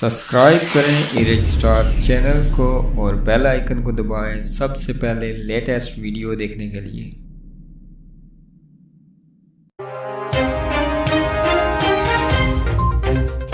Subscribe करें erase star channel को और बेल आइकन को दबाएं सबसे पहले लेटेस्ट वीडियो देखने के लिए।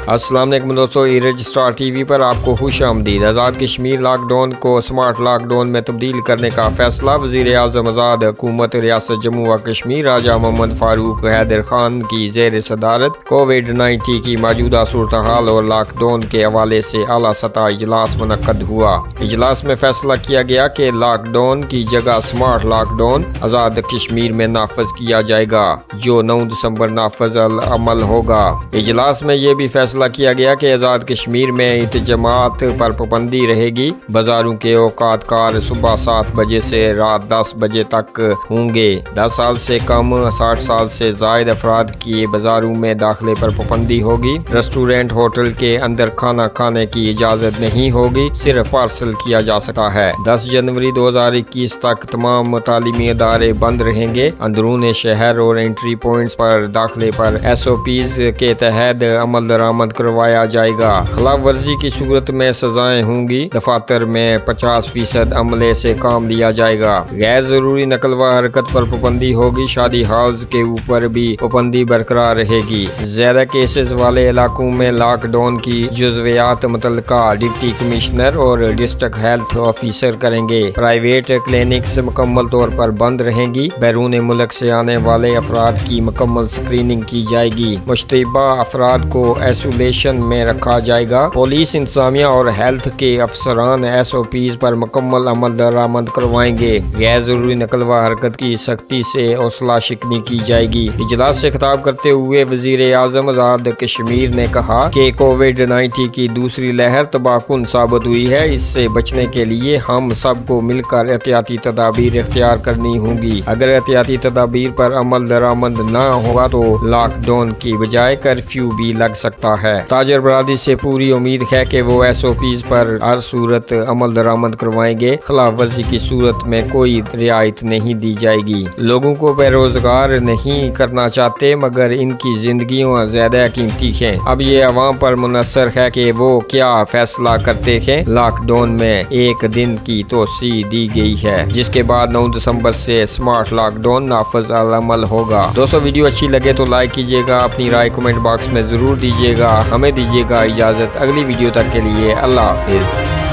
अस्सलाम वालेकुम दोस्तों, इरेज स्टार टीवी पर आपको खुश आमदीद। आज़ाद कश्मीर लॉकडाउन को स्मार्ट लॉकडाउन में तब्दील करने का फैसला। वज़ीर आज़म आज़ाद हुकूमत रियासत जम्मू व कश्मीर राजा मोहम्मद फारूक हैदर खान की ज़ेर सदारत कोविड-19 की मौजूदा सूरत हाल और लॉकडाउन के हवाले से आला सतह इजलास मुनक्कद हुआ। इजलास में फैसला किया गया कि लॉकडाउन की जगह स्मार्ट लॉकडाउन आज़ाद कश्मीर में नाफज किया जाएगा, जो 9 दिसंबर नाफज अमल होगा। इजलास में ये भी फैसला किया गया कि आज़ाद कश्मीर में इत्तेजामात पर पाबंदी रहेगी। बाजारों के औकात कार सुबह 7 बजे से रात 10 बजे तक होंगे। 10 साल से कम 60 साल से ज़ायद अफराद की बाजारों में दाखिले पर पाबंदी होगी। रेस्टोरेंट होटल के अंदर खाना खाने की इजाज़त नहीं होगी, सिर्फ पार्सल किया जा सकता है। 10 जनवरी 2021 तक तमाम तालीमी इदारे बंद रहेंगे। अंदरून शहर और एंट्री पॉइंट्स पर दाखिले पर SOPs के तहत अमल दरामद करवाया जाएगा। खिलाफ वर्जी की सूरत में सजाएं होंगी। दफातर में 50% अमले से काम लिया जाएगा। गैर जरूरी नकल व हरकत पर पाबंदी होगी। शादी हॉल्स के ऊपर भी पाबंदी बरकरार रहेगी। ज्यादा केसेस वाले इलाकों में लॉकडाउन की जुज़वियात मुतल्लिका डिप्टी कमिश्नर और डिस्ट्रिक्ट हेल्थ ऑफिसर करेंगे। प्राइवेट क्लिनिक्स मुकम्मल तौर पर बंद रहेंगी। बैरून मुल्क से आने वाले अफराद की मुकम्मल स्क्रीनिंग की जाएगी। मुश्तबा अफराद को आइसोलेशन में रखा जाएगा। पुलिस इंतजामिया और हेल्थ के अफसरान SOPs पर मुकम्मल अमल दरामद करवाएंगे। गैर जरूरी नकल व हरकत की सख्ती से हौसला शिकनी की जाएगी। इजलास से खिताब करते हुए वजीर आज़म आज़ाद कश्मीर ने कहा कि कोविड-19 की दूसरी लहर तबाहकुन साबित हुई है। इससे बचने के लिए हम सबको मिलकर एहतियाती तदाबीर इख्तियार करनी होंगी। अगर एहतियाती तदाबीर पर अमल दरामद न होगा तो लॉकडाउन की बजाय कर्फ्यू भी लग सकता है। ताजर बरादरी से पूरी उम्मीद है कि वो SOPs पर हर सूरत अमल दरामद करवाएंगे। खिलाफ वर्जी की सूरत में कोई रियायत नहीं दी जाएगी। लोगों को बेरोजगार नहीं करना चाहते, मगर इनकी जिंदगियां ज्यादा कीमती हैं। अब ये अवाम पर मुनहसर है कि वो क्या फैसला करते हैं। लॉकडाउन में 1 दिन की तोसी दी गई है, जिसके बाद 9 दिसंबर से स्मार्ट लॉकडाउन नाफज अमल होगा। दोस्तों, वीडियो अच्छी लगे तो लाइक कीजिएगा, अपनी राय कमेंट बॉक्स में जरूर दीजिएगा। हमें दीजिएगा इजाज़त। अगली वीडियो तक के लिए अल्लाह हाफिज़।